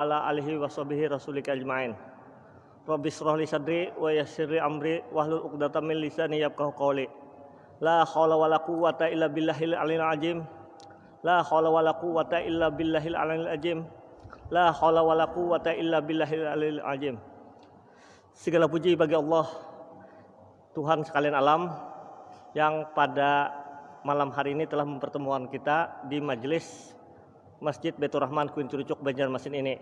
ala alihi washabihi rasulika ajmain. Rabbi shrah li sadri wa yassir li amri wahlul 'uqdatam min lisani yafqahu qawli. La haula wala quwwata illa billahil aliyil azim. La haula wala quwwata illa billahil aliyil azim. La haula wala quwwata illa billahil aliyil azim. Segala puji bagi Allah, Tuhan sekalian alam, yang pada malam hari ini telah mempertemukan kita di majelis Masjid Baitur Rahman Kuin Curucuk Banjarmasin ini.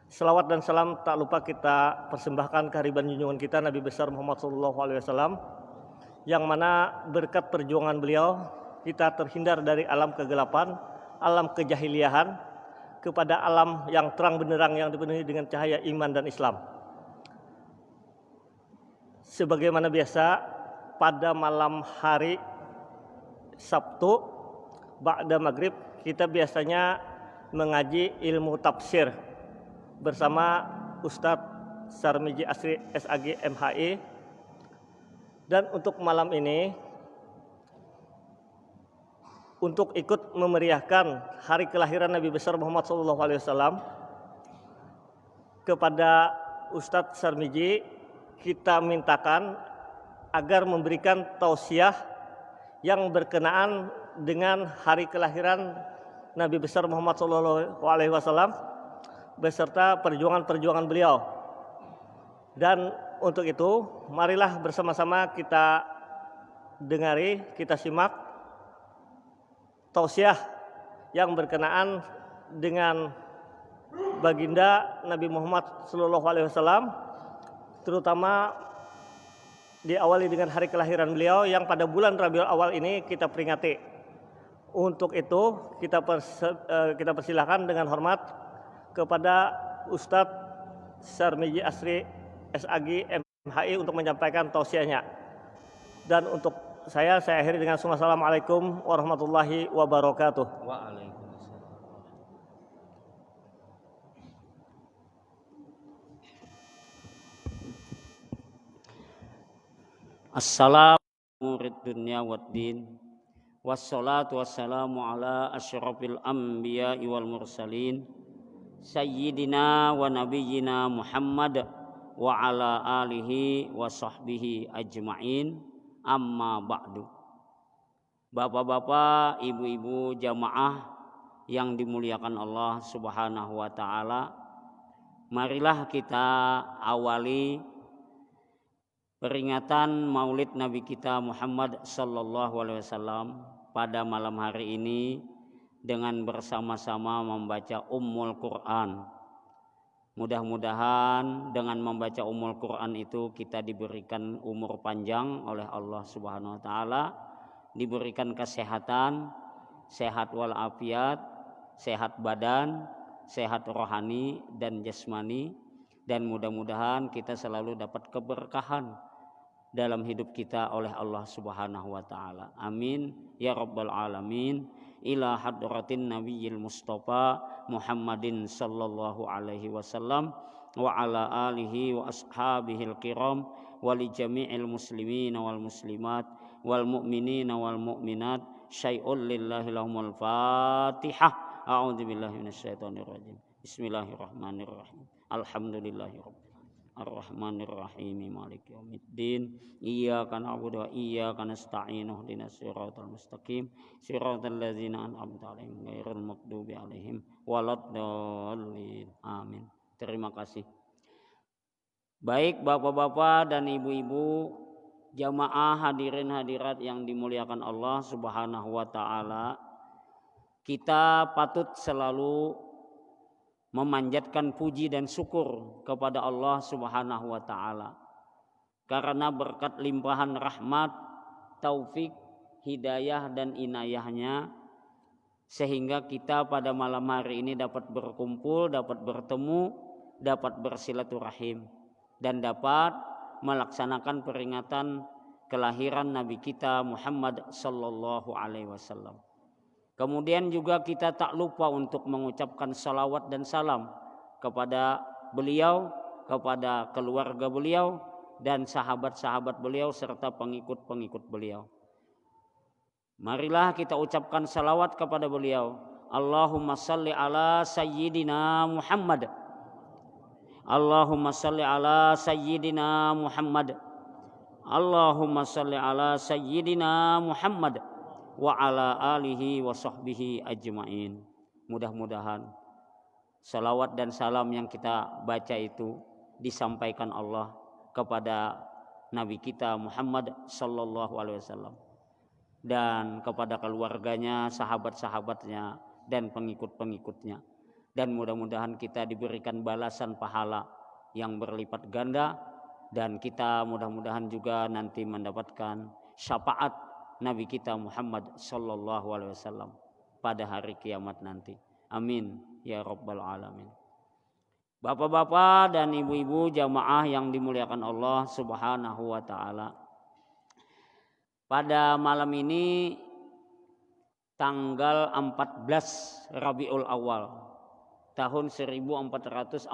Selawat dan salam tak lupa kita persembahkan kehadiran junjungan kita Nabi besar Muhammad SAW, yang mana berkat perjuangan beliau kita terhindar dari alam kegelapan, alam kejahiliahan, kepada alam yang terang benderang yang dipenuhi dengan cahaya iman dan Islam. Sebagaimana biasa, pada malam hari Sabtu ba'da maghrib kita biasanya mengaji ilmu tafsir bersama Ustadz Sarmiji Asri SAG MHI. Dan untuk malam ini, untuk ikut memeriahkan hari kelahiran Nabi besar Muhammad SAW, kepada Ustadz Sarmiji kita mintakan agar memberikan tausiah yang berkenaan dengan hari kelahiran Nabi besar Muhammad SAW beserta perjuangan-perjuangan beliau. Dan untuk itu, marilah bersama-sama kita dengari, kita simak tausiah yang berkenaan dengan baginda Nabi Muhammad SAW, terutama diawali dengan hari kelahiran beliau yang pada bulan Rabiul Awal ini kita peringati. Untuk itu kita persilahkan dengan hormat kepada Ustadz Sarmiji Asri SAG MHI untuk menyampaikan tausiahnya. Dan untuk saya akhiri dengan assalamualaikum warahmatullahi wabarakatuh. Waalaikumsalam. Assalamualaikum dunya waddin. Wassalatu wassalamu ala asyrafil anbiya'i wal mursalin sayyidina wa nabiyyina Muhammad wa ala alihi wa sahbihi ajma'in, amma ba'du. Bapak-bapak, ibu-ibu jamaah yang dimuliakan Allah Subhanahu wa taala, marilah kita awali peringatan Maulid Nabi kita Muhammad sallallahu alaihi wasallam pada malam hari ini dengan bersama-sama membaca Ummul Quran. Mudah-mudahan dengan membaca Ummul Quran itu kita diberikan umur panjang oleh Allah Subhanahu wa taala, diberikan kesehatan, sehat walafiat, sehat badan, sehat rohani dan jasmani, dan mudah-mudahan kita selalu dapat keberkahan dalam hidup kita oleh Allah Subhanahu wa taala. Amin ya rabbal alamin. Ila hadratin nabiyil mustafa Muhammadin sallallahu alaihi wasallam wa ala alihi wa ashabihil kiram wa li jami'il muslimin wal muslimat wal mu'minin wal mu'minat syai'un lillahi lahumul fatihah. A'udzu billahi minasyaitonir rajim. Bismillahirrahmanirrahim. Alhamdulillahirabbil Ar-Rahmanir Rahim Maliki Yaumiddin. Iyyaka na'budu wa iyyaka nasta'in. Ihdinas siratal mustaqim. Siratal ladzina an'amta 'alaihim ghairil maghdubi 'alaihim waladdallin. Amin. Terima kasih. Baik bapak-bapak dan ibu-ibu jamaah hadirin hadirat yang dimuliakan Allah Subhanahu wa taala, kita patut selalu memanjatkan puji dan syukur kepada Allah Subhanahu wa taala karena berkat limpahan rahmat, taufik, hidayah dan inayahnya, sehingga kita pada malam hari ini dapat berkumpul, dapat bertemu, dapat bersilaturahim, dan dapat melaksanakan peringatan kelahiran Nabi kita Muhammad sallallahu alaihi wasallam. Kemudian juga kita tak lupa untuk mengucapkan salawat dan salam kepada beliau, kepada keluarga beliau, dan sahabat-sahabat beliau serta pengikut-pengikut beliau. Marilah kita ucapkan salawat kepada beliau. Allahumma salli ala sayyidina Muhammad. Allahumma salli ala sayyidina Muhammad. Allahumma salli ala sayyidina Muhammad wa ala alihi wa sahbihi ajma'in. Mudah-mudahan salawat dan salam yang kita baca itu disampaikan Allah kepada Nabi kita Muhammad sallallahu alaihi wasallam dan kepada keluarganya, sahabat-sahabatnya dan pengikut-pengikutnya. Dan mudah-mudahan kita diberikan balasan pahala yang berlipat ganda, dan kita mudah-mudahan juga nanti mendapatkan syafaat Nabi kita Muhammad sallallahu alaihi wasallam pada hari kiamat nanti. Amin ya rabbal alamin. Bapak-bapak dan ibu-ibu jamaah yang dimuliakan Allah Subhanahu wa taala. Pada malam ini tanggal 14 Rabiul Awal tahun 1442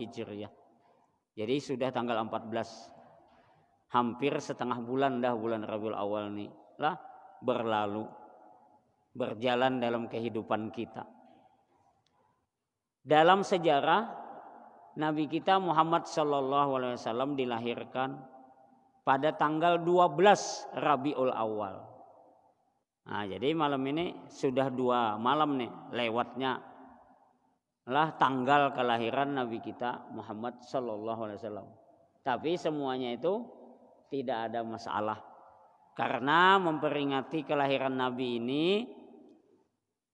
Hijriah. Jadi sudah tanggal 14. Hampir setengah bulan dah bulan Rabiul Awal nih lah berlalu, berjalan dalam kehidupan kita. Dalam sejarah Nabi kita Muhammad sallallahu alaihi wasallam dilahirkan pada tanggal 12 Rabiul Awal. Nah, jadi malam ini sudah 2 malam nih lewatnya lah tanggal kelahiran Nabi kita Muhammad sallallahu alaihi wasallam. Tapi semuanya itu tidak ada masalah, karena memperingati kelahiran Nabi ini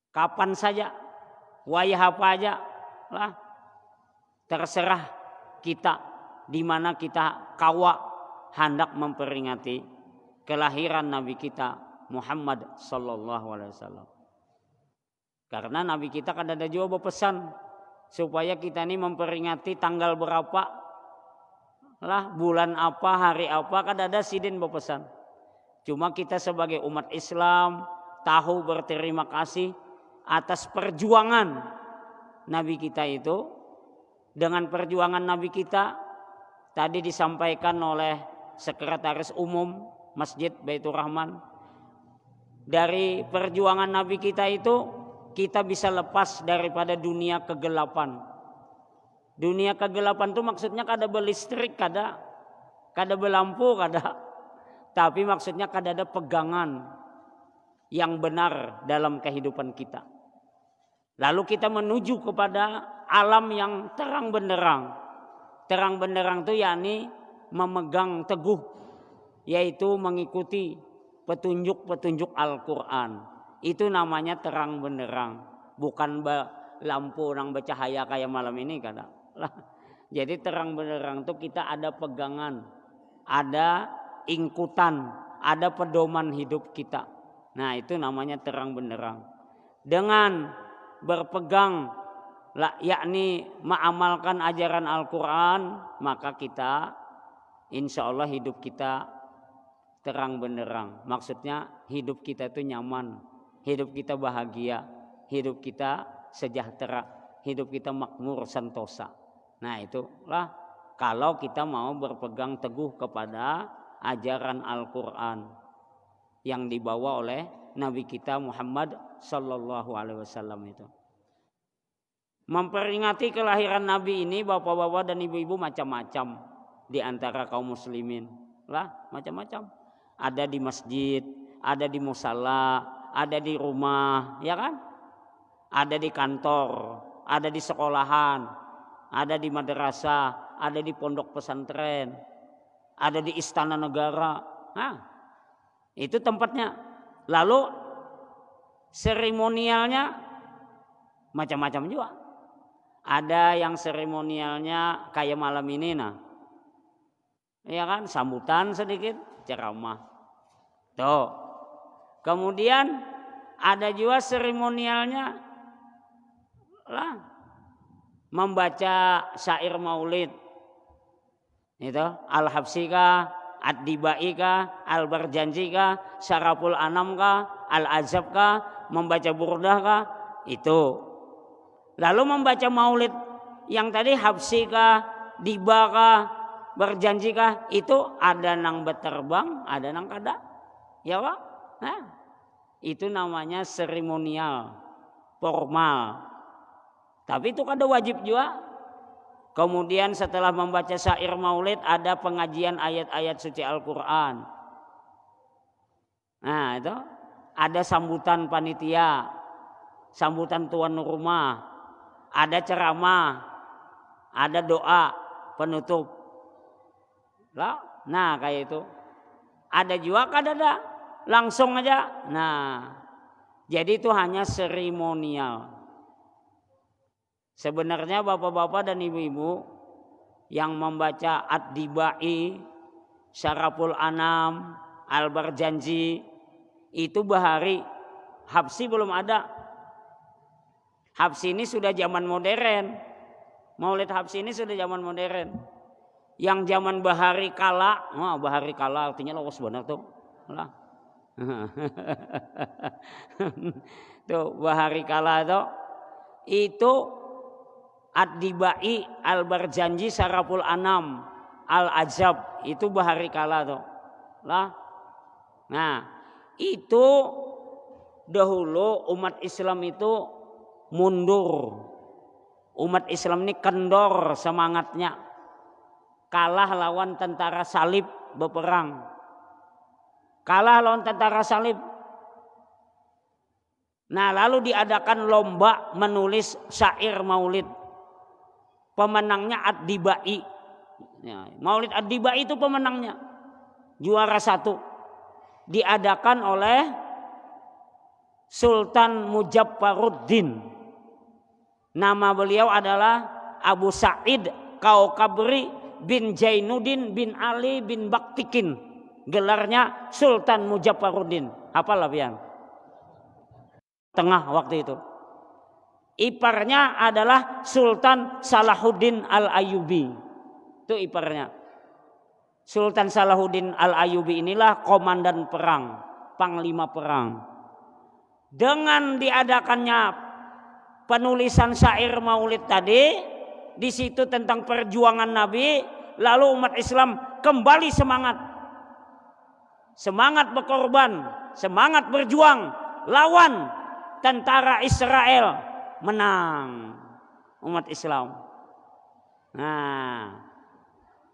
kapan saja, wayah apa aja lah, terserah kita di mana kita kawa hendak memperingati kelahiran Nabi kita Muhammad sallallahu alaihi wasallam. Karena Nabi kita kan ada juga berpesan supaya kita ini memperingati tanggal berapa lah, bulan apa, hari apa, kan ada sidin berpesan. Cuma kita sebagai umat Islam tahu berterima kasih atas perjuangan Nabi kita itu. Dengan perjuangan Nabi kita tadi disampaikan oleh Sekretaris Umum Masjid Baitur Rahman, dari perjuangan Nabi kita itu kita bisa lepas daripada dunia kegelapan. Dunia kegelapan itu maksudnya kada berlistrik, kada berlampu, kada. Tapi maksudnya kada ada pegangan yang benar dalam kehidupan kita. Lalu kita menuju kepada alam yang terang benderang. Terang benderang itu yakni memegang teguh, yaitu mengikuti petunjuk-petunjuk Al-Quran. Itu namanya terang benderang, bukan lampu yang bercahaya kayak malam ini kada. Jadi terang benderang itu kita ada pegangan, ada ingkutan, ada pedoman hidup kita. Nah, itu namanya terang benderang. Dengan berpegang yakni mengamalkan ajaran Al-Quran, maka kita insya Allah hidup kita terang benderang. Maksudnya hidup kita itu nyaman, hidup kita bahagia, hidup kita sejahtera, hidup kita makmur sentosa. Nah, itulah kalau kita mau berpegang teguh kepada ajaran Al-Quran yang dibawa oleh Nabi kita Muhammad sallallahu alaihi wasallam itu. Memperingati kelahiran Nabi ini bapak-bapak dan ibu-ibu macam-macam di antara kaum muslimin. Lah, macam-macam. Ada di masjid, ada di musala, ada di rumah, ya kan? Ada di kantor, ada di sekolahan, ada di madrasah, ada di pondok pesantren, ada di istana negara. Nah, itu tempatnya. Lalu seremonialnya macam-macam juga. Ada yang seremonialnya kayak malam ini, nah, ya kan, sambutan sedikit, ceramah. Tuh. Kemudian ada juga seremonialnya lah membaca syair maulid. Itu Al-Habsi kah, Ad-Dibai kah, Al-Barjanji kah, Syaraful Anam kah, Al-Azab kah, membaca burdah kah, itu. Lalu membaca maulid yang tadi Habsi kah, Diba kah, Barjanji kah, itu ada nang berterbang, ada nang kada. Ya Pak? Nah, itu namanya seremonial. formal. Tapi itu kada wajib juga. Kemudian setelah membaca syair maulid ada pengajian ayat-ayat suci Al-Quran. Nah itu ada sambutan panitia, sambutan tuan rumah, ada ceramah, ada doa penutup. Nah kayak itu. Ada juga kadang langsung aja. Nah jadi itu hanya seremonial. Sebenarnya bapak-bapak dan ibu-ibu yang membaca Ad-Dibai, Syaraful Anam, Al-Barjanji itu bahari. Habsi belum ada. Habsi ini sudah zaman modern. Maulid Habsi ini sudah zaman modern. Yang zaman bahari kala, bahari kala artinya lawas benar tuh. Lah. Tuh bahari kala tuh itu Ad-Dibai, Al-Barjanji, Syaraful Anam, Al-Ajab itu bahari kala tuh. Lah. Nah, itu dahulu umat Islam itu mundur. Umat Islam ini kendor semangatnya. Kalah lawan tentara salib berperang. Kalah lawan tentara salib. Nah, lalu diadakan lomba menulis syair maulid. Pemenangnya Ad-Dibai. Ya, maulid Ad-Dibai itu pemenangnya. Juara 1. Diadakan oleh Sultan Mujabbaruddin. Nama beliau adalah Abu Sa'id Kaukabri bin Jainuddin bin Ali bin Baktikin. Gelarnya Sultan Mujabbaruddin. Hafal lah pian. Tengah waktu itu. Iparnya adalah Sultan Salahuddin Al-Ayyubi. Itu iparnya. Sultan Salahuddin Al-Ayyubi inilah komandan perang, panglima perang. Dengan diadakannya penulisan syair maulid tadi, di situ tentang perjuangan Nabi, lalu umat Islam kembali semangat. Semangat berkorban, semangat berjuang lawan tentara Israel. Menang umat Islam. Nah,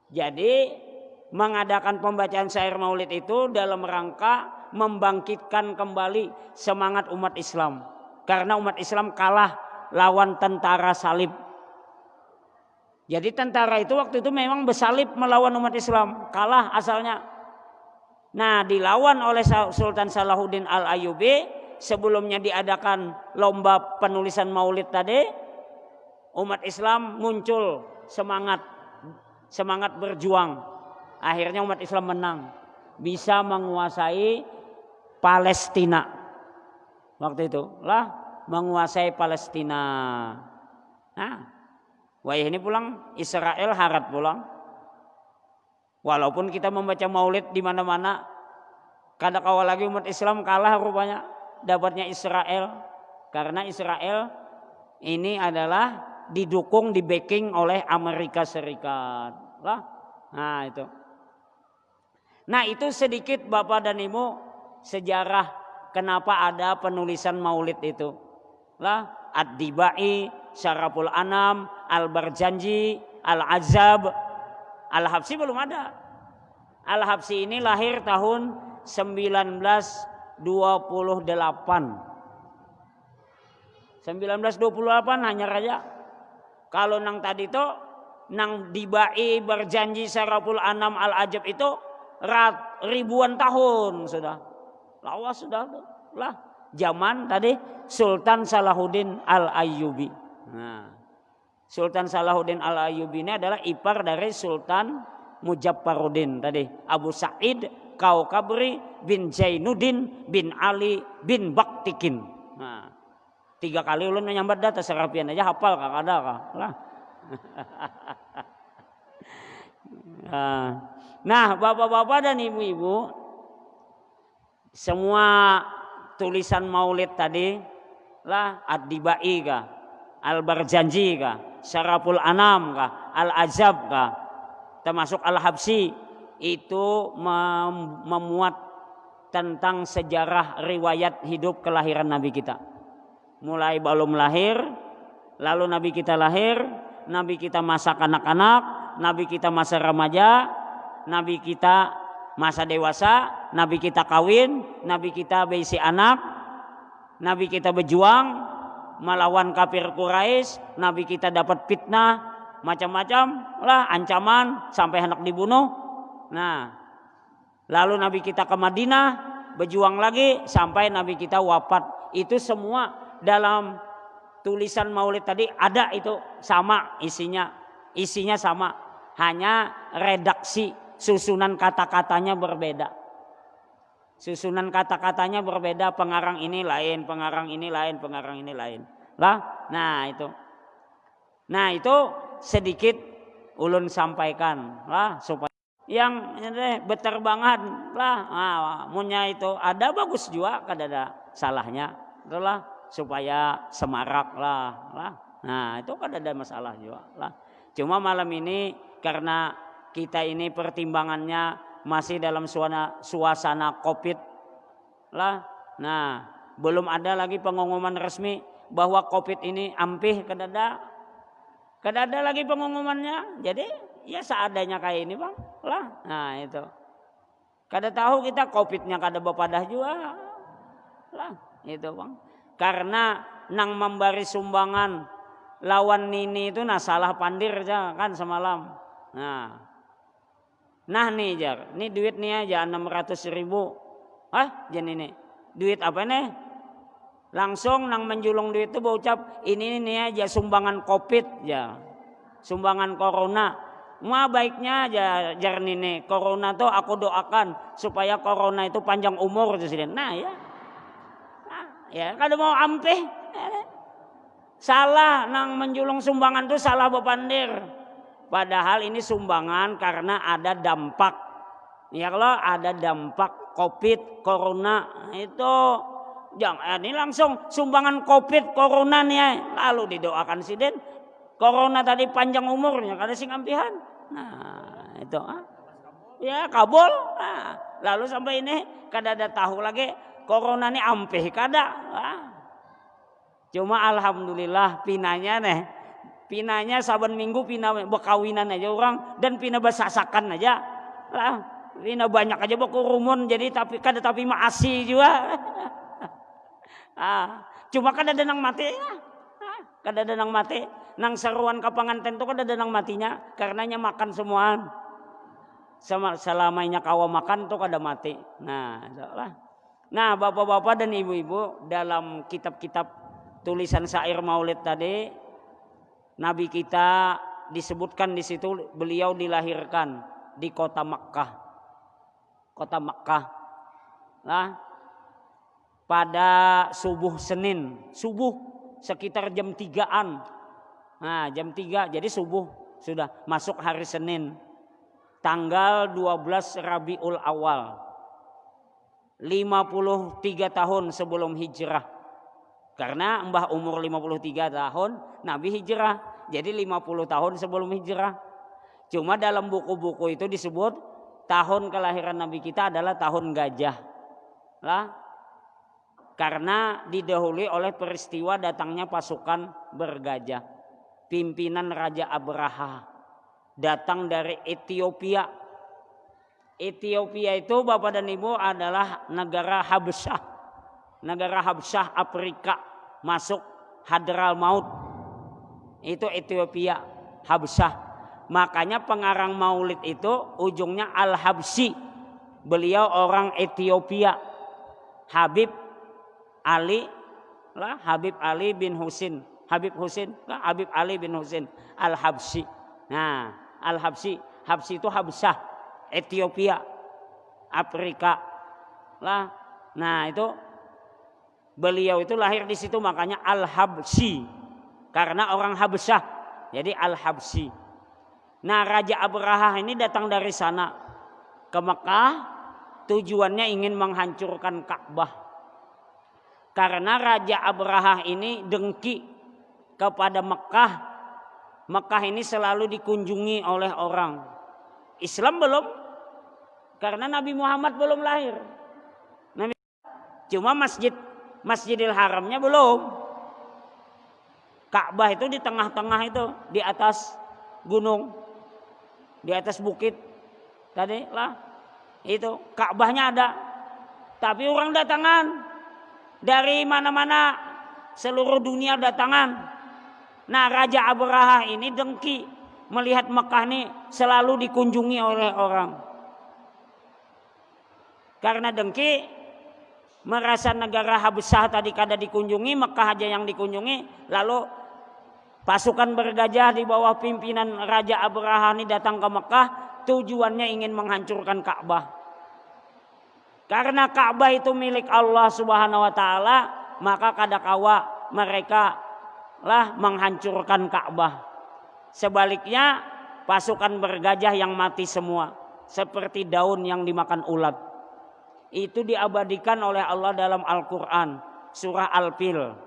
jadi mengadakan pembacaan syair maulid itu dalam rangka membangkitkan kembali semangat umat Islam. Karena umat Islam kalah lawan tentara salib. Jadi tentara itu waktu itu memang bersalib melawan umat Islam. Kalah asalnya. Nah, dilawan oleh Sultan Salahuddin Al-Ayyubi. Sebelumnya diadakan lomba penulisan maulid tadi, umat Islam muncul semangat berjuang. Akhirnya umat Islam menang, bisa menguasai Palestina. Waktu itu lah menguasai Palestina. Nah, wah ini pulang Israel harat pulang. Walaupun kita membaca maulid di mana-mana, kada kawal lagi umat Islam kalah rupanya. Dapatnya Israel, karena Israel ini adalah didukung, di backing oleh Amerika Serikat lah. Nah itu. Nah itu sedikit Bapak dan Ibu sejarah kenapa ada penulisan maulid itu lah. Ad-Dibai, Syaraful Anam, Al-Barjanji, Al-Azab. Al-Habsi belum ada. Al-Habsi ini lahir tahun 1928 hanya raja. Kalau nang tadi to nang Dibai, Barjanji, Syaraful Anam, Al-Ajab itu ribuan tahun sudah. Lawas sudah lah. Zaman tadi Sultan Salahuddin Al-Ayyubi. Nah, Sultan Salahuddin Al-Ayyubi ini adalah ipar dari Sultan Mujabbaruddin tadi, Abu Sa'id Kaukabri bin Jainuddin bin Ali bin Baktikin. Nah, 3 kali ulun menyambat data serapian aja hafal kak ada kak lah. Nah, bapak-bapak dan ibu-ibu, semua tulisan maulid tadi lah Ad-Dibai kah, Al-Barjanji kah, Syaraful Anam kah, Al-Azab kah, termasuk Al-Habsi, itu memuat tentang sejarah riwayat hidup kelahiran Nabi kita. mulai belum lahir, lalu Nabi kita lahir, Nabi kita masa kanak-kanak, Nabi kita masa remaja, Nabi kita masa dewasa, Nabi kita kawin, Nabi kita berisi anak, Nabi kita berjuang melawan kafir Quraisy, Nabi kita dapat fitnah macam-macam lah, ancaman sampai hendak dibunuh. Nah, lalu Nabi kita ke Madinah berjuang lagi sampai Nabi kita wafat. Itu semua dalam tulisan Maulid tadi ada, itu sama isinya sama, hanya redaksi susunan kata-katanya berbeda. Susunan kata-katanya berbeda, pengarang ini lain, pengarang ini lain, pengarang ini lain. Lah, nah itu sedikit ulun sampaikan lah supaya yang beterbangan lah. Munya itu ada bagus juga, kada ada salahnya. Itulah supaya semarak lah. Nah, itu kada ada masalah juga lah. Cuma malam ini karena kita ini pertimbangannya masih dalam suasana Covid lah. Nah, belum ada lagi pengumuman resmi bahwa Covid ini ampih, kada ada lagi pengumumannya. Jadi ya seadanya kayak ini bang lah. Nah itu kada tahu kita Covidnya kada bepadah juga lah itu bang. Karena nang memberi sumbangan lawan Nini itu salah pandir aja kan semalam. Nah nih jar, nih duit nih aja 600.000. Jan ini duit apa nih? Langsung nang menjulung duit itu berucap ini nih aja sumbangan Covid ya, sumbangan corona. Baiknya aja jar nih corona tuh aku doakan supaya corona itu panjang umur presiden. Nah ya kada mau ampeh. Salah nang menjulung sumbangan tuh salah bepandir. Padahal ini sumbangan karena ada dampak. Ya kalau ada dampak Covid corona itu jangan ini langsung sumbangan Covid corona nih, lalu didoakan siden corona tadi panjang umurnya kada sing ampihan. Nah itu ya kabul. Nah, lalu sampai ini kada ada tahu lagi corona ini ampih kada. Cuma alhamdulillah pinanya saban minggu pina bekawinan aja orang dan pina basasakan aja lah, pina banyak aja bakurumun jadi tapi maasi juga. Cuma kada ada nang mati, kada ada nang mati, nang seruan kapanganten tuh kada ada nang matinya karenanya makan semuaan. Selamanya kawa makan tuh kada mati. Nah, bapak-bapak dan ibu-ibu, dalam kitab-kitab tulisan syair Maulid tadi, Nabi kita disebutkan di situ beliau dilahirkan di kota Makkah. Kota Makkah. Nah, pada subuh Senin, subuh sekitar jam 3-an. Nah, jam 3 jadi subuh sudah masuk hari Senin. Tanggal 12 Rabiul Awal. 53 tahun sebelum hijrah. Karena mbah umur 53 tahun, Nabi hijrah. Jadi 50 tahun sebelum hijrah. Cuma dalam buku-buku itu disebut tahun kelahiran Nabi kita adalah tahun gajah. Lah, karena didahului oleh peristiwa datangnya pasukan bergajah. Pimpinan Raja Abraha datang dari Ethiopia. Ethiopia itu Bapak dan Ibu adalah negara Habsyah. Negara Habsyah Afrika, masuk Hadral Maut. Itu Ethiopia, Habsyah. Makanya pengarang Maulid itu ujungnya Al-Habsyi. Beliau orang Ethiopia. Habib Ali bin Husin. Habib Ali bin Husin Al-Habsyi. Nah, Al-Habsyi, Habsyi itu Habsyah, Ethiopia, Afrika. Lah, nah itu beliau itu lahir di situ makanya Al-Habsyi. Karena orang Habsyah, jadi Al-Habsyi. Nah, Raja Abraha ini datang dari sana ke Mekah, tujuannya ingin menghancurkan Ka'bah. Karena Raja Abraha ini dengki kepada Mekah. Mekah ini selalu dikunjungi oleh orang. Islam belum, karena Nabi Muhammad belum lahir. Cuma Masjidil Haramnya belum. Ka'bah itu di tengah-tengah itu, di atas gunung, di atas bukit tadi lah. Itu Ka'bahnya ada, tapi orang datangan dari mana-mana, seluruh dunia datangan. Nah, Raja Abraha ini dengki melihat Mekah ini selalu dikunjungi oleh orang. Karena dengki, merasa negara Habsyah tadi kada dikunjungi, Mekah aja yang dikunjungi, lalu pasukan bergajah di bawah pimpinan Raja Abraha ini datang ke Mekah, tujuannya ingin menghancurkan Ka'bah. Karena Ka'bah itu milik Allah Subhanahu wa taala, maka kadakawa mereka lah menghancurkan Ka'bah. Sebaliknya pasukan bergajah yang mati semua, seperti daun yang dimakan ulat. Itu diabadikan oleh Allah dalam Al-Qur'an, surah Al-Fil.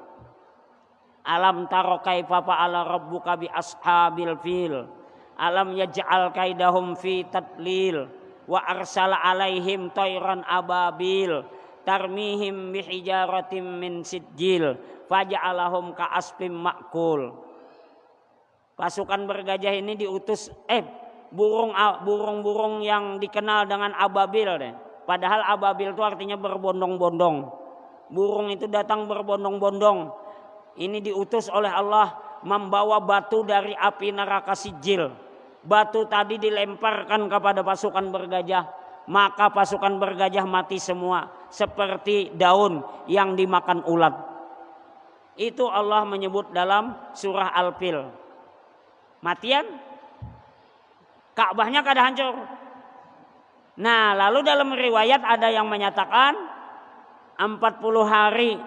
Alam taro kaifa fa'ala rabbuka bi ashabil fil. Alam yaj'al kaidahum fi tadlil. Wa arsala alaihim tayran ababil tarmihim bihijaratim min sijil faja'alahum ka'asfim ma'kul. Pasukan bergajah ini diutus burung-burung yang dikenal dengan ababil deh. Padahal ababil itu artinya berbondong-bondong. Burung itu datang berbondong-bondong. Ini diutus oleh Allah membawa batu dari api neraka Sijil. Batu tadi dilemparkan kepada pasukan bergajah, maka pasukan bergajah mati semua seperti daun yang dimakan ulat. Itu Allah menyebut dalam surah Al-Fil. Matian Ka'bahnya kada hancur. Nah, lalu dalam riwayat ada yang menyatakan 40 hari,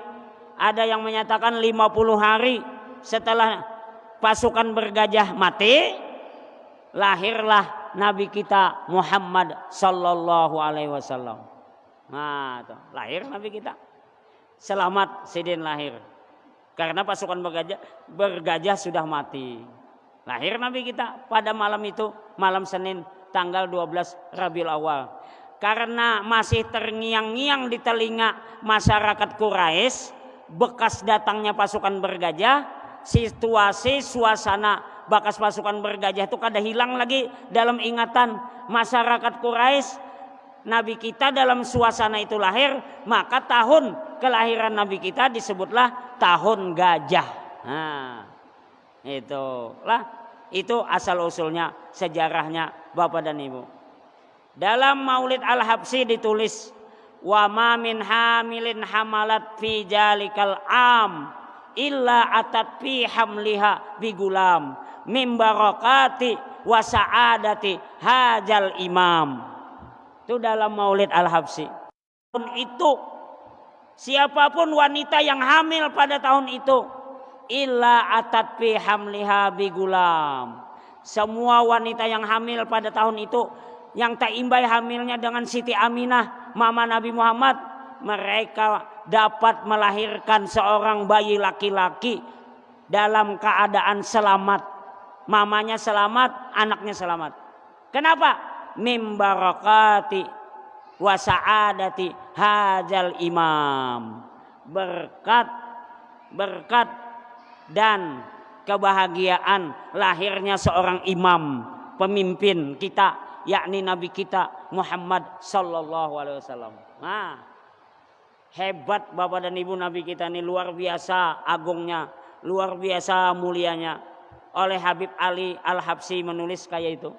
ada yang menyatakan 50 hari setelah pasukan bergajah mati, lahirlah Nabi kita Muhammad sallallahu alaihi wasallam. Nah, tuh, lahir Nabi kita. Selamat sidin lahir. Karena pasukan bergajah sudah mati. Lahir Nabi kita pada malam itu, malam Senin tanggal 12 Rabiul Awal. Karena masih terngiang-ngiang di telinga masyarakat Quraisy bekas datangnya pasukan bergajah, situasi suasana bekas pasukan bergajah itu kada hilang lagi dalam ingatan masyarakat Quraisy. Nabi kita dalam suasana itu lahir, maka tahun kelahiran Nabi kita disebutlah tahun gajah. Nah, itu asal usulnya, sejarahnya Bapak dan Ibu. Dalam Maulid Al-Habsyi ditulis, wa ma min hamilin hamalat fi jalikal am illa atat fi hamliha bigulam min barakati wa sa'adati hajal imam. Itu dalam Maulid Al-Habsyi. Itu siapapun wanita yang hamil pada tahun itu, illa atat fi hamliha bigulam. Semua wanita yang hamil pada tahun itu, yang tak imbai hamilnya dengan Siti Aminah, mama Nabi Muhammad, mereka dapat melahirkan seorang bayi laki-laki dalam keadaan selamat. Mamanya selamat, anaknya selamat. Kenapa? Mim barakati wa sa'adati hajal imam. Berkat dan kebahagiaan lahirnya seorang imam, pemimpin kita, yakni Nabi kita Muhammad sallallahu alaihi wasallam. Nah, hebat Bapak dan Ibu, Nabi kita ini luar biasa agungnya, luar biasa mulianya. Oleh Habib Ali Al-Habsyi menulis kayak itu.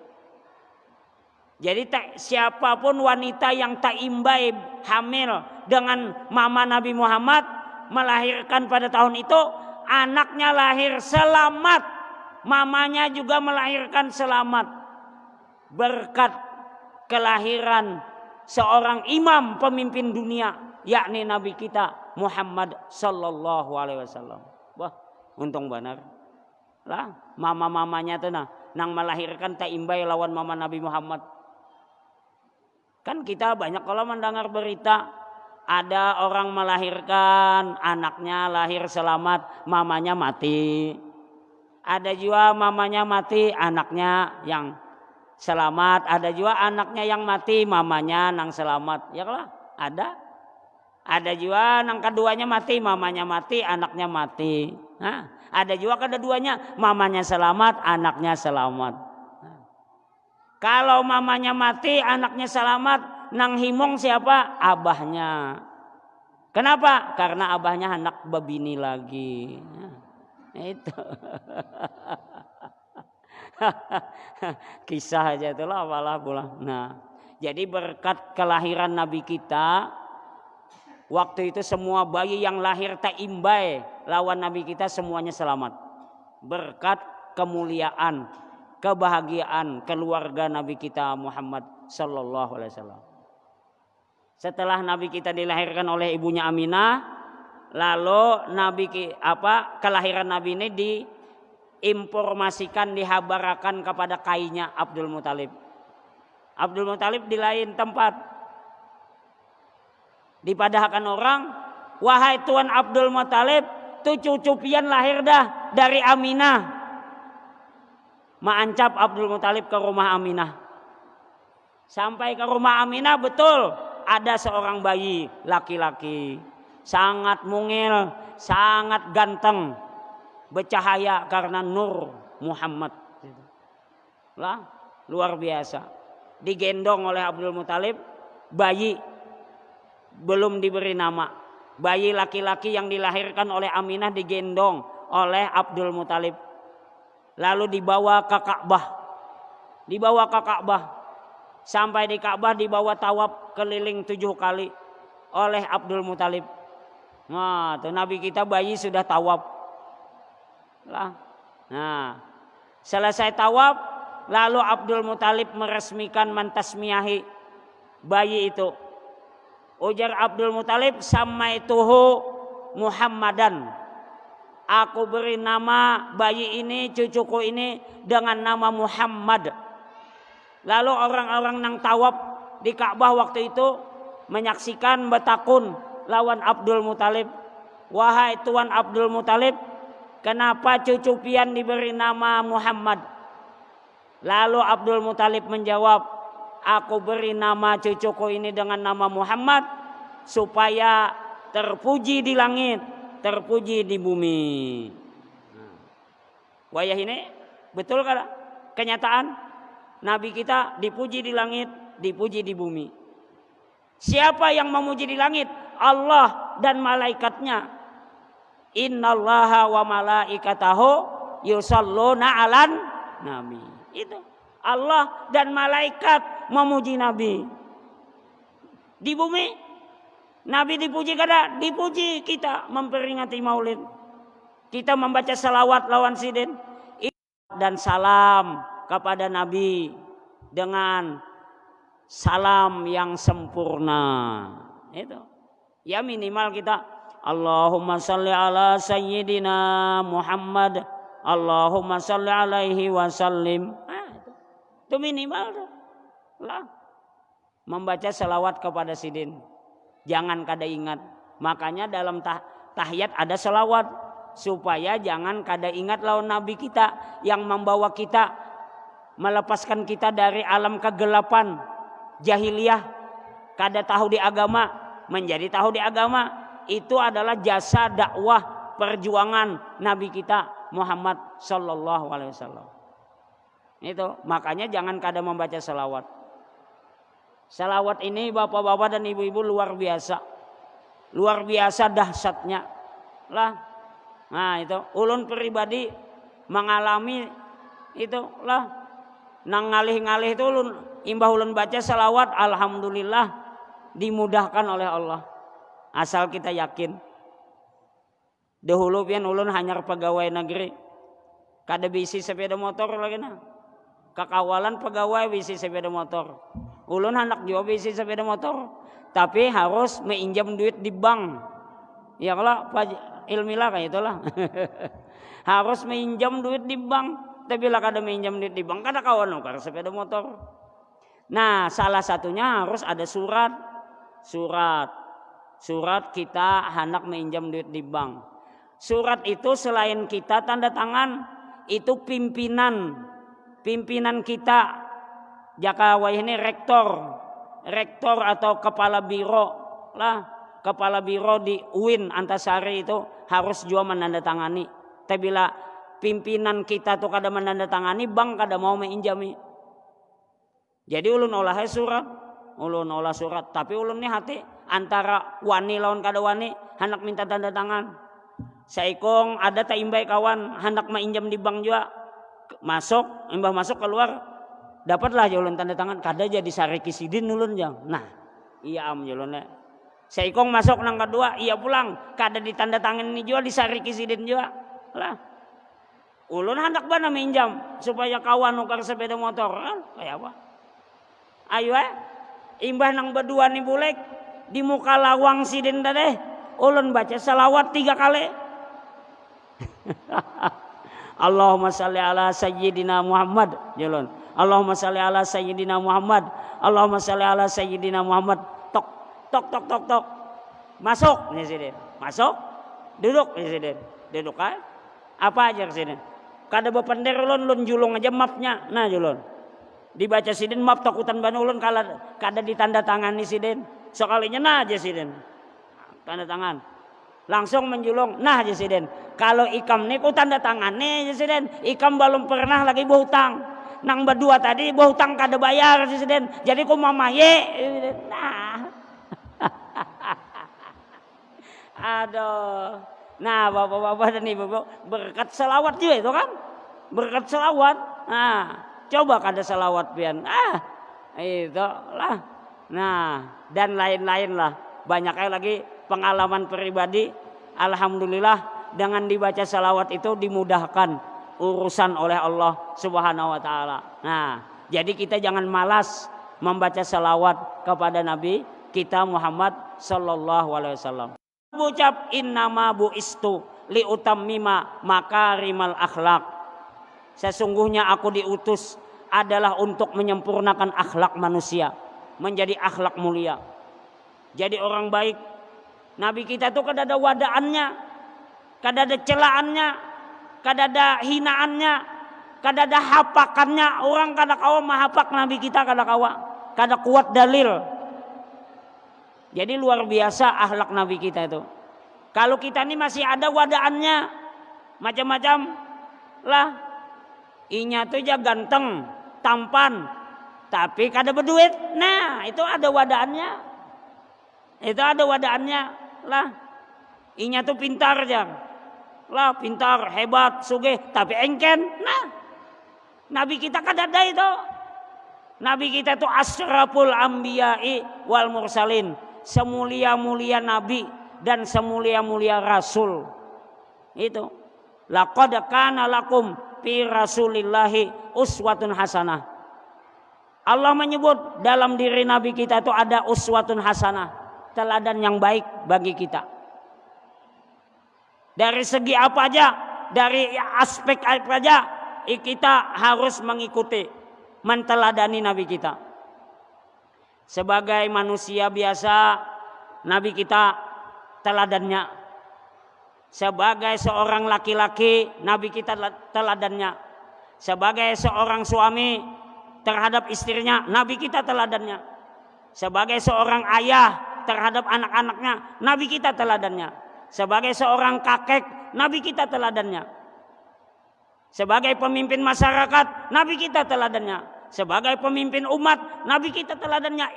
Jadi siapapun wanita yang tak imbai hamil dengan mama Nabi Muhammad melahirkan pada tahun itu, anaknya lahir selamat, mamanya juga melahirkan selamat. Berkat kelahiran seorang imam pemimpin dunia, yakni Nabi kita Muhammad sallallahu alaihi wasallam. Wah, untung benar. Lah, mama-mamanya tuh nang melahirkan tak imbai lawan mama Nabi Muhammad. Kan kita banyak kalau mendengar berita ada orang melahirkan, anaknya lahir selamat, mamanya mati. Ada juga mamanya mati, anaknya yang selamat. Ada juga anaknya yang mati, mamanya nang selamat. Ya lah, ada. Ada juga nang keduanya mati, mamanya mati, anaknya mati. Ada juga kedua-duanya, mamanya selamat, anaknya selamat. Kalau mamanya mati, anaknya selamat, nang himong siapa? Abahnya. Kenapa? Karena abahnya anak babini lagi. Itu. Kisah aja itulah apalah pula. Nah, jadi berkat kelahiran Nabi kita, waktu itu semua bayi yang lahir taimbai lawan Nabi kita semuanya selamat. Berkat kemuliaan, kebahagiaan keluarga Nabi kita Muhammad sallallahu alaihi wasallam. Setelah Nabi kita dilahirkan oleh ibunya Aminah, lalu kelahiran Nabi ini diinformasikan, dihabarakan kepada kainya Abdul Muthalib. Abdul Muthalib di lain tempat dipadahkan orang, wahai Tuan Abdul Muthalib, tuh cucu pian lahir dah dari Aminah. Maancap Abdul Muthalib ke rumah Aminah. Sampai ke rumah Aminah, betul ada seorang bayi laki-laki, sangat mungil, sangat ganteng, bercahaya karena nur Muhammad. Lah, luar biasa. Digendong oleh Abdul Muthalib, bayi belum diberi nama. Bayi laki-laki yang dilahirkan oleh Aminah digendong oleh Abdul Muthalib. Lalu dibawa ke Ka'bah. Dibawa ke Ka'bah. Sampai di Ka'bah dibawa tawaf keliling 7 kali oleh Abdul Muthalib. Nah, tuh Nabi kita bayi sudah tawaf. Lah. Nah, selesai tawaf, lalu Abdul Muthalib meresmikan mentasmiyahi bayi itu. Ujar Abdul Muthalib, samaituhu Muhammadan. Aku beri nama bayi ini, cucuku ini dengan nama Muhammad. Lalu orang-orang nang tawaf di Ka'bah waktu itu menyaksikan betakun lawan Abdul Muthalib. Wahai Tuan Abdul Muthalib, kenapa cucu pian diberi nama Muhammad? Lalu Abdul Muthalib menjawab, aku beri nama cucuku ini dengan nama Muhammad supaya terpuji di langit, terpuji di bumi. Wayah ini betul kan kenyataan? Nabi kita dipuji di langit, dipuji di bumi. Siapa yang memuji di langit? Allah dan malaikatnya. Innallaha wa malaikatahu yusalluna 'alan nabi. Itu Allah dan malaikat memuji Nabi. Di bumi Nabi dipuji kada? Dipuji. Kita memperingati Maulid, kita membaca salawat lawan sidin dan salam kepada Nabi dengan salam yang sempurna. Itu ya, minimal kita Allahumma salli ala sayyidina Muhammad, Allahumma salli alaihi wasallim. Itu minimal lah. Membaca salawat kepada sidin. Jangan kada ingat. Makanya dalam tahiyat ada salawat, supaya jangan kada ingat lawan Nabi kita yang membawa kita, melepaskan kita dari alam kegelapan jahiliyah, kada tahu di agama menjadi tahu di agama. Itu adalah jasa dakwah perjuangan Nabi kita Muhammad sallallahu alaihi wasallam. Itu makanya jangan kada membaca salawat. Salawat ini bapak-bapak dan ibu-ibu luar biasa. Luar biasa dahsyatnya lah. Nah, itu ulun pribadi mengalami itu lah. Nang ngalih-ngalih itu ulun imbah ulun baca salawat, alhamdulillah dimudahkan oleh Allah. Asal kita yakin. Dahulu pian ulun hanya pegawai negeri. Kada bisi sepeda motor lagi nah. Kakawalan pegawai bisi sepeda motor. Ulun anak juga bisi sepeda motor. Tapi harus meinjam duit di bank. Ya kalau ilmilah kayak itulah. Harus meinjam duit di bank. Tapi lah kada minjam duit di bank, kada kawan nukar sepeda motor. Nah, salah satunya harus ada surat kita hendak minjam duit di bank. Surat itu selain kita tanda tangan, itu pimpinan kita, jaka ini rektor atau kepala biro lah, kepala biro di UIN Antasari itu harus juga menandatangani Tapi bila pimpinan kita tuh kada menandatangani, bank kada mau menginjami. Jadi ulun olah surat, tapi ulun ni hati antara wani lawan kada wani, hendak minta tanda tangan. Saikong ada tak imbai kawan hendak mainjam di bank juga, masuk, imbah masuk keluar, dapatlah je ulun tanda tangan, kada jadi sariki sidin ulun jang. Nah, iya am ulun. Saikong masuk nang kedua, iya pulang, kada ditanda tangan ni juga disariki sidin juga. Lah. Ulun hendak bana minjam supaya kawan nukar sepeda motor, kayak apa? Ayo imbah nang berdua ni bulek di muka lawang sidin tadi, ulun baca salawat 3 kali. Allahumma salli ala sayyidina Muhammad jalan. Allahumma salli ala sayyidina Muhammad. Allahumma salli ala sayyidina Muhammad. Tok tok tok tok tok. Masuk ni sidin. Masuk. Duduk ni sidin. Duduk kan? Apa aja sidin? Kada bepender ulun julung aja mapnya. Nah julun. Dibaca sidin map takutan ban ulun kada ditanda tangani sidin. Sekalinya nah aja sidin. Tanda tangan. Langsung menjulung. Nah aja sidin. Kalau ikam ni ku tanda tangani aja sidin. Ikam belum pernah lagi berhutang. Nang berdua tadi berhutang kada bayar aja sidin. Jadi ku mamaye. Nah. Aduh. Nah bapak-bapak dan ibu-ibu berkat selawat juga itu kan. Berkat selawat. Nah. Coba kada selawat pian. Itu lah. Nah, dan lain-lain lah. Banyak lagi pengalaman pribadi. Alhamdulillah dengan dibaca selawat itu dimudahkan urusan oleh Allah Subhanahu wa taala. Nah, jadi kita jangan malas membaca selawat kepada Nabi kita Muhammad sallallahu alaihi wasallam. Ucap innama buistu liutammima makarimal akhlak. Sesungguhnya aku diutus adalah untuk menyempurnakan akhlak manusia, menjadi akhlak mulia. Jadi orang baik. Nabi kita tuh kada ada wadaannya, kada ada celaannya, kada ada hinaannya, kada ada hapakannya. Orang kada kawa mahapak Nabi kita, kada kawa, kada kuat dalil. Jadi luar biasa akhlak Nabi kita itu. Kalau kita ini masih ada wadaannya, macam-macam lah. Inya tuh aja ganteng, tampan, tapi kada berduit. Nah, itu ada wadaannya. Itu ada wadaannya lah. Inya tuh pintar aja. Lah, pintar, hebat, sugih, tapi engken. Nah, Nabi kita kada ada itu. Nabi kita tuh asyraful anbiya'i wal mursalin. Semulia-mulia nabi dan semulia-mulia rasul. Itu. Laqad kana lakum fi rasulillahi uswatun hasanah. Allah menyebut dalam diri Nabi kita itu ada uswatun hasanah, teladan yang baik bagi kita. Dari segi apa aja, dari aspek apa aja, kita harus mengikuti, menteladani Nabi kita. Sebagai manusia biasa, Nabi kita teladannya. Sebagai seorang laki-laki, Nabi kita teladannya. Sebagai seorang suami terhadap istrinya, Nabi kita teladannya. Sebagai seorang ayah terhadap anak-anaknya, Nabi kita teladannya. Sebagai seorang kakek, Nabi kita teladannya. Sebagai pemimpin masyarakat, Nabi kita teladannya. Sebagai pemimpin umat, Nabi kita teladannya.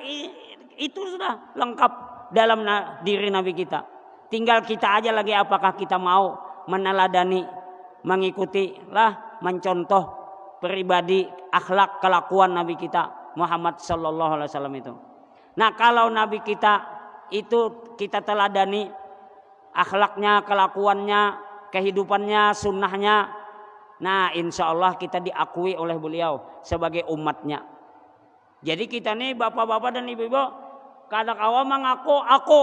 Itu sudah lengkap dalam diri Nabi kita. Tinggal kita aja lagi apakah kita mau meneladani, mengikuti lah, mencontoh pribadi, akhlak, kelakuan Nabi kita Muhammad sallallahu alaihi wasallam itu. Nah, kalau Nabi kita itu kita teladani akhlaknya, kelakuannya, kehidupannya, sunnahnya. Nah, insya Allah kita diakui oleh beliau sebagai umatnya. Jadi kita nih bapak-bapak dan ibu-ibu kadang kawa mengaku aku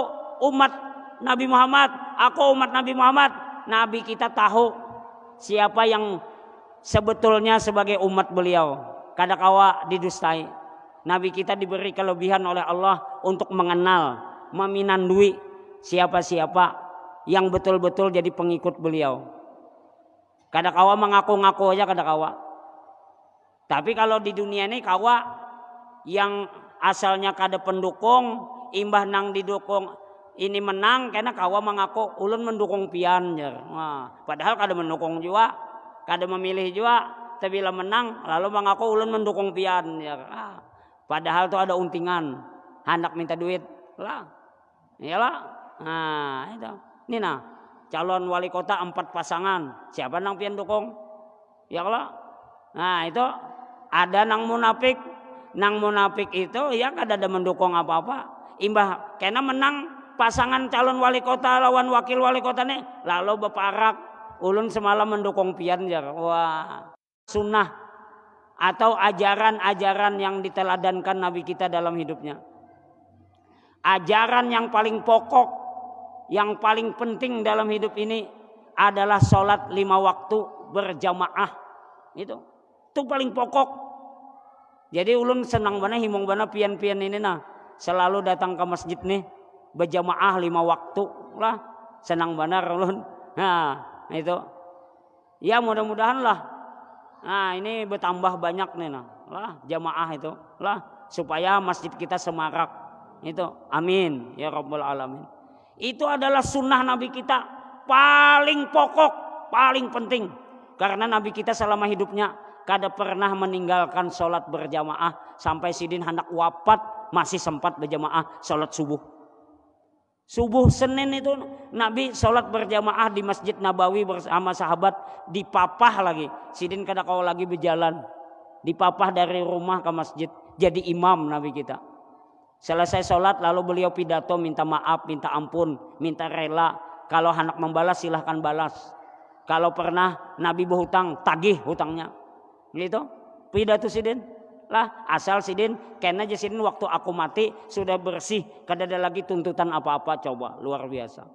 umat Nabi Muhammad, aku umat Nabi Muhammad. Nabi kita tahu siapa yang sebetulnya sebagai umat beliau. Kada kawa didustai. Nabi kita diberi kelebihan oleh Allah untuk mengenal, meminandui siapa-siapa yang betul-betul jadi pengikut beliau. Kada kawa mengaku-ngaku aja kada kawa. Tapi kalau di dunia ini kawa yang asalnya kada pendukung, imbah nang didukung ini menang karena kawa mengaku ulun mendukung pian jar. Nah, padahal kada mendukung juga, kada memilih juga, tapi bila menang lalu mengaku ulun mendukung pian jar. Padahal tuh ada untingan, hendak minta duit lah. Iyalah. Nah, itu. Ini nah, calon wali kota 4 pasangan. Siapa nang pian dukung? Ya Allah. Nah, itu ada nang munafik. Nang munafik itu ya kada ada mendukung apa-apa. Imbah kena menang pasangan calon wali kota lawan wakil wali kota nih, lalu beparak ulun semalam mendukung pian jar. Wah, sunnah atau ajaran-ajaran yang diteladankan Nabi kita dalam hidupnya. Ajaran yang paling pokok, yang paling penting dalam hidup ini adalah sholat 5 waktu berjamaah. Itu paling pokok. Jadi ulun senang bana himong bana pian-pian ini nah selalu datang ke masjid nih berjamaah 5 waktu lah, senang benar ulun. Nah itu ya mudah-mudahan lah. Nah ini bertambah banyak nih nah lah jamaah itu lah supaya masjid kita semarak itu. Amin ya rabbal alamin. Itu adalah sunnah Nabi kita paling pokok, paling penting, karena Nabi kita selama hidupnya kada pernah meninggalkan sholat berjamaah sampai sidin hendak wafat masih sempat berjamaah sholat subuh. Subuh Senin itu Nabi sholat berjamaah di Masjid Nabawi bersama sahabat, dipapah lagi. Sidin kada kau lagi berjalan, dipapah dari rumah ke masjid jadi imam Nabi kita. Selesai sholat lalu beliau pidato minta maaf, minta ampun, minta rela. Kalau hendak membalas silahkan balas. Kalau pernah Nabi berhutang tagih hutangnya. Gitu pidato sidin lah, asal sidin kena aja sidin waktu aku mati sudah bersih, kada ada lagi tuntutan apa-apa. Coba luar biasa.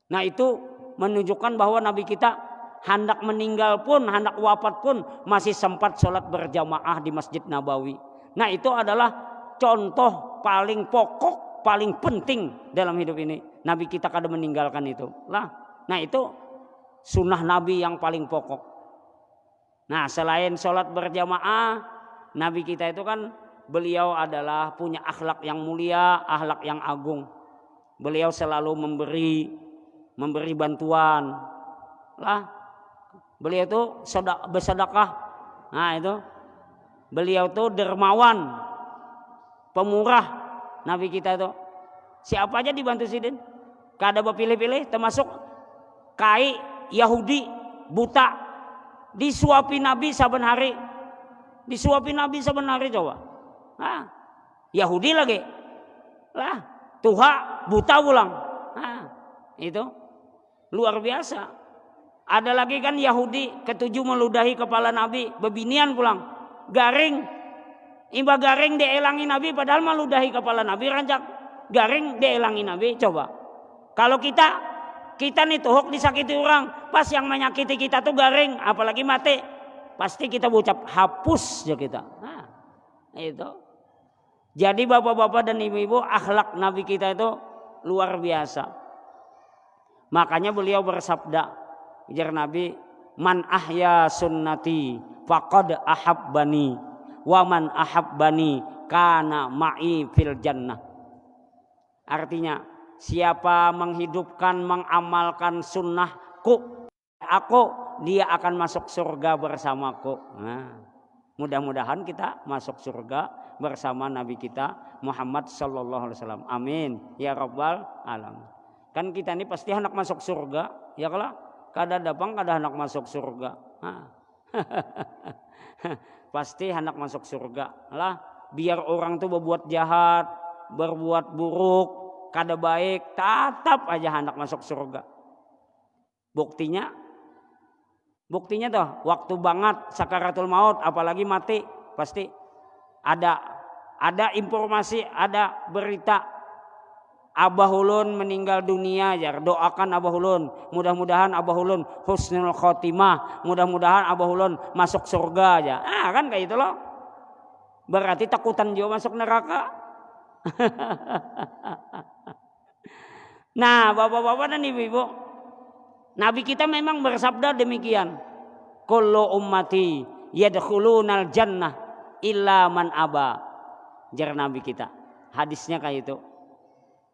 Nah itu menunjukkan bahwa Nabi kita hendak meninggal pun, hendak wafat pun masih sempat sholat berjamaah di Masjid Nabawi. Nah itu adalah contoh paling pokok, paling penting dalam hidup ini. Nabi kita kada meninggalkan itu lah. Nah itu sunnah Nabi yang paling pokok. Nah selain sholat berjamaah, Nabi kita itu kan beliau adalah punya akhlak yang mulia, akhlak yang agung. Beliau selalu memberi bantuan lah. Beliau itu bersedekah. Nah itu beliau itu dermawan, pemurah. Nabi kita itu siapa aja dibantu sidin, kada berpilih-pilih, termasuk kai Yahudi buta disuapi Nabi saben hari. Disuapi Nabi saben hari coba. Nah, Yahudi lagi. Lah, tuha buta pulang. Nah, itu luar biasa. Ada lagi kan Yahudi ketujuh meludahi kepala Nabi, bebinian pulang. Garing. Imba garing dielangi Nabi padahal meludahi kepala Nabi rancak. Garing dielangi Nabi coba. Kalau kita nih tuhuk disakiti orang, pas yang menyakiti kita tuh garing, apalagi mati, pasti kita ucap hapus ya kita. Nah, itu. Jadi bapak-bapak dan ibu-ibu, akhlak Nabi kita itu luar biasa. Makanya beliau bersabda, ujar Nabi, man ahya sunnati faqad ahabbani wa man ahabbani kana ma'i fil jannah. Artinya siapa menghidupkan, mengamalkan sunnahku, aku, dia akan masuk surga bersamaku. Nah, mudah-mudahan kita masuk surga bersama Nabi kita Muhammad sallallahu alaihi wasallam. Amin ya rabbal alamin. Kan kita ini pasti hendak masuk surga, ya kalau kada dapang kada hendak masuk surga. Nah. Pasti hendak masuk surga lah. Biar orang tuh berbuat jahat, berbuat buruk, kada baik, tetap aja hendak masuk surga. Buktinya tuh waktu banget sakaratul maut, apalagi mati, pasti ada informasi, ada berita Abah Ulun meninggal dunia, ya doakan Abah Ulun, mudah-mudahan Abah Ulun husnul khotimah, mudah-mudahan Abah Ulun masuk surga aja. Kan kayak itu loh. Berarti takutan juga masuk neraka. Nah, bapak-bapak dan ibu-ibu, Nabi kita memang bersabda demikian. Kullu ummati yadkhulunal jannah illa man aba. Jar Nabi kita. Hadisnya kayak itu.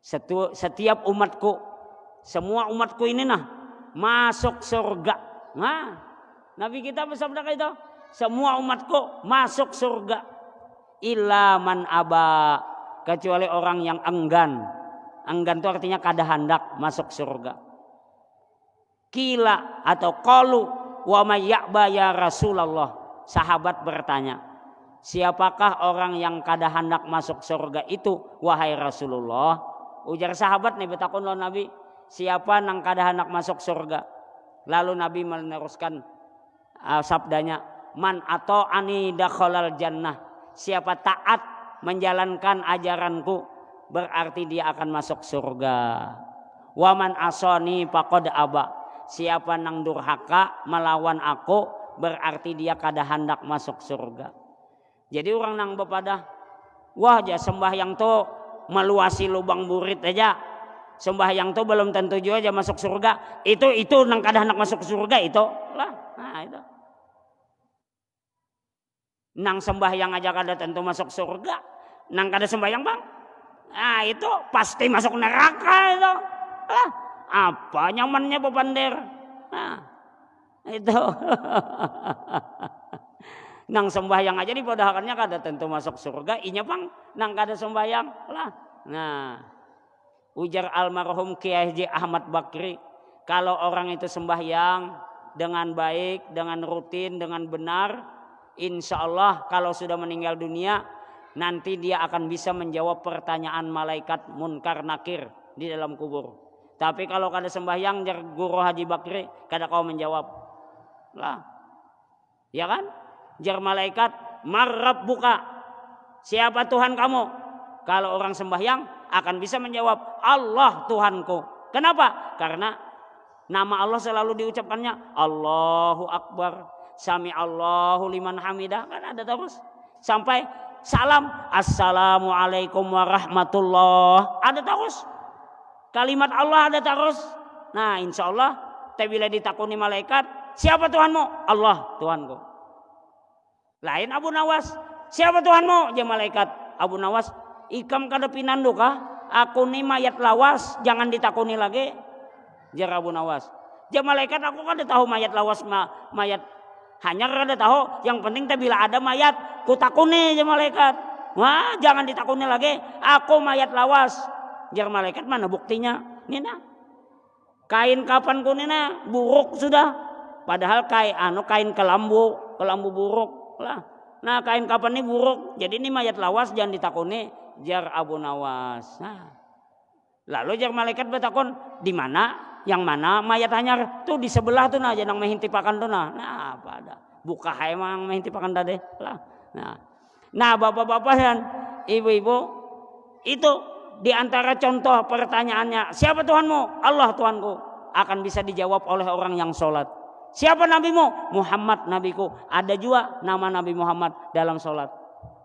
Setiap umatku, semua umatku ini masuk surga. Nah, Nabi kita bersabda itu, semua umatku masuk surga. Illa man aba, kecuali orang yang enggan. Enggan itu artinya kada hendak masuk surga. Kila atau qalu wa may ya'ba ya Rasulullah. Sahabat bertanya, siapakah orang yang kada hendak masuk surga itu wahai Rasulullah? Ujar sahabat nih betakun lawan Nabi, siapa nang kada hendak masuk surga? Lalu Nabi meneruskan sabdanya, man ata'ani dakhalal jannah. Siapa taat menjalankan ajaranku berarti dia akan masuk surga. Wa man asani faqad aba. Siapa nang durhaka melawan aku berarti dia kada hendak masuk surga. Jadi orang nang bepadah, wah aja sembahyang tuh meluasi lubang burit aja. Sembahyang tuh belum tentu juga aja masuk surga. Itu nang kada hendak masuk surga itu lah. Nah itu. Nang sembahyang aja kada tentu masuk surga. Nang kada sembahyang bang, nah itu pasti masuk neraka itu. Lah, apa nyamannya bepander? Nah itu. Nang sembahyang aja di podahakannya kada tentu masuk surga. Inya bang, nang kada sembahyang lah. Nah, ujar almarhum Kiai Haji Ahmad Bakri, kalau orang itu sembahyang dengan baik, dengan rutin, dengan benar, insya Allah kalau sudah meninggal dunia nanti dia akan bisa menjawab pertanyaan malaikat munkar nakir di dalam kubur. Tapi kalau kada sembahyang, jar guru Haji Bakri, kada kau menjawab lah, ya kan? Jar malaikat, marrab buka, siapa Tuhan kamu? Kalau orang sembahyang akan bisa menjawab, Allah Tuhanku. Kenapa? Karena nama Allah selalu diucapkannya Allahu Akbar, Sami Allahu liman hamidah, kan ada terus. Sampai salam, Assalamualaikum warahmatullah, ada terus. Kalimat Allah ada terus. Nah insya Allah bila ditakuni malaikat, siapa Tuhanmu? Allah Tuhanku. Lain Abu Nawas, siapa Tuhanmu? Dia malaikat. Abu Nawas, ikam kada pinandu kah? Aku ni mayat lawas, jangan ditakuni lagi. Jar Abu Nawas. Dia malaikat, aku kada tahu mayat lawas mayat hanya kada tahu. Yang penting bila ada mayat, ku takuni dia malaikat. Wah, jangan ditakuni lagi. Aku mayat lawas. Jar malaikat, mana buktinya? Nina. Kain kapanku nina buruk sudah. Padahal kain kelambu buruk lah. Nah, kain kapan ini buruk. Jadi ini mayat lawas jangan ditakuni. Jar Abu Nawas. Nah. Lalu jar malaikat bertakon, di mana? Yang mana mayat hanyar? Tuh di sebelah tuh nah, jangan menghintipakan tuh nah. Nah, apa ada? Buka hai mang menghintipakan tadi lah. Nah, bapak-bapak dan ibu-ibu, itu di antara contoh pertanyaannya, siapa Tuhanmu? Allah Tuhanku, akan bisa dijawab oleh orang yang sholat. Siapa nabimu? Muhammad nabiku. Ada juga nama Nabi Muhammad dalam sholat,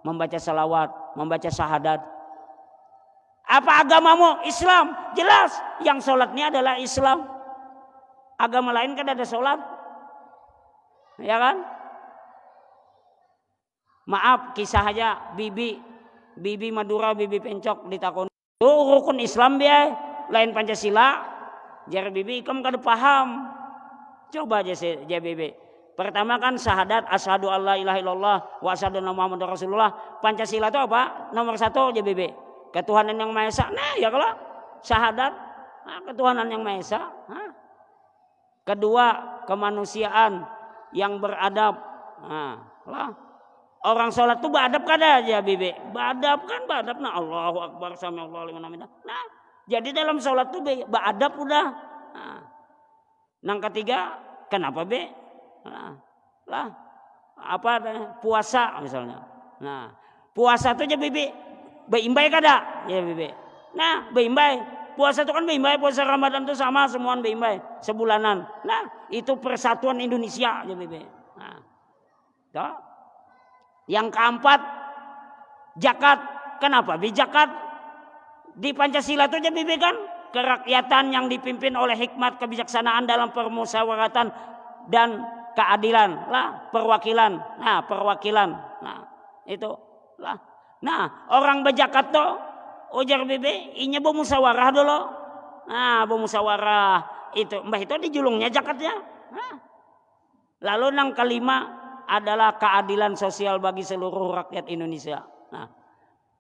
membaca salawat, membaca syahadat. Apa agamamu? Islam. Jelas yang sholat ini adalah Islam. Agama lain kan ada sholat, ya kan? Maaf, kisah aja bibi Madura, bibi Pencok ditakoni, rukun Islam biaya lain Pancasila. Jar bibi ikam kada paham. Coba aja bibi. Pertama kan syahadat, asyhadu alla ilaha illallah wa asyhadu anna muhammadar rasulullah. Pancasila itu apa? Nomor 1 aja bibi. Ketuhanan yang Maha Esa. Nah, ya kalau syahadat, ketuhanan yang Maha Esa. Kedua, kemanusiaan yang beradab. Nah, lah. Orang sholat tuh beradab kada aja bibi. Beradab kan beradab. Nah, Allahu Akbar, sami Allahu liman hamidah. Nah, jadi dalam sholat tuh beradab udah. Nah. Yang ketiga, kenapa be? Lah, apa puasa misalnya. Nah, puasa tuh aja bibi, beimbai kada? Ya bibi. Nah, beimbai. Puasa itu kan beimbai, puasa Ramadan itu sama semuaan beimbai, sebulanan. Nah, itu persatuan Indonesia ya bibi. Nah, toh. Yang keempat, zakat. Kenapa bi zakat? Di Pancasila itu aja bibi kan? Kerakyatan yang dipimpin oleh hikmat kebijaksanaan dalam permusyawaratan dan keadilan lah, perwakilan. Nah, perwakilan. Nah, itu lah. Nah, orang berzakat tuh Ujar bibi, inya bermusyawarah dulu. Nah, bermusyawarah itu, mbah itu di julungnya zakatnya. Nah. Lalu yang kelima adalah keadilan sosial bagi seluruh rakyat Indonesia. Nah,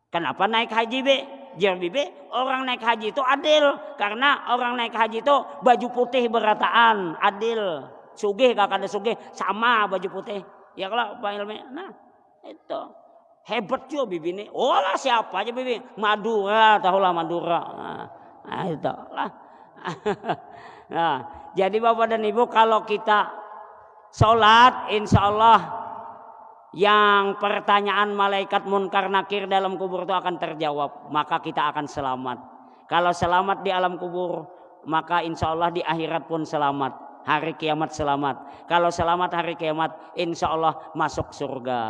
kenapa naik haji be? Jar bibi, orang naik haji itu adil karena orang naik haji itu baju putih berataan, adil. Sugih kakak ada sugih sama baju putih. Ya kalau Pak Ilmi, nah itu hebat juga bibi ini. Oh lah siapa aja bibi? Madura, tahulah Madura. Nah itu lah. Nah, jadi Bapak dan Ibu kalau kita sholat, insya Allah yang pertanyaan malaikat munkar nakir dalam kubur itu akan terjawab. Maka kita akan selamat. Kalau selamat di alam kubur, maka insya Allah di akhirat pun selamat. Hari kiamat selamat. Kalau selamat hari kiamat, insya Allah masuk surga.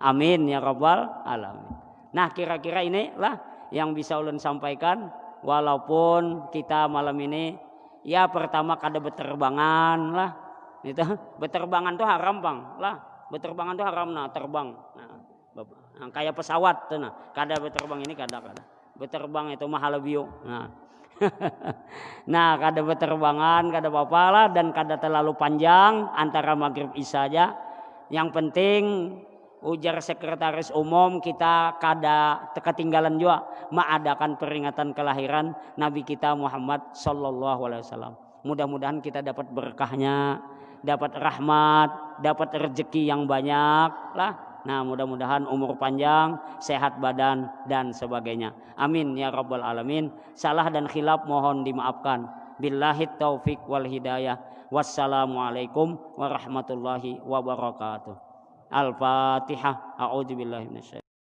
Amin ya rabbal alamin. Nah kira-kira inilah yang bisa ulun sampaikan. Walaupun kita malam ini ya pertama kada beterbangan lah. Itu beterbangan tuh haram bang lah. Beterbangan tuh haram nah terbang. Nah, kayak pesawat tuh nah. Kada beterbang ini kada. Beterbang itu mahal lebih. Nah kada beterbangan kada apa-apa lah dan kada terlalu panjang antara maghrib isya aja. Yang penting ujar sekretaris umum kita kada ketinggalan juga mengadakan peringatan kelahiran Nabi kita Muhammad sallallahu alaihi wasallam. Mudah-mudahan kita dapat berkahnya, dapat rahmat, dapat rezeki yang banyak lah. Nah mudah-mudahan umur panjang, sehat badan dan sebagainya. Amin ya rabbal alamin. Salah dan khilaf mohon dimaafkan. Billahi taufik wal hidayah. Wassalamualaikum warahmatullahi wabarakatuh. Al-Fatihah. A'udzubillahi minasyaitonir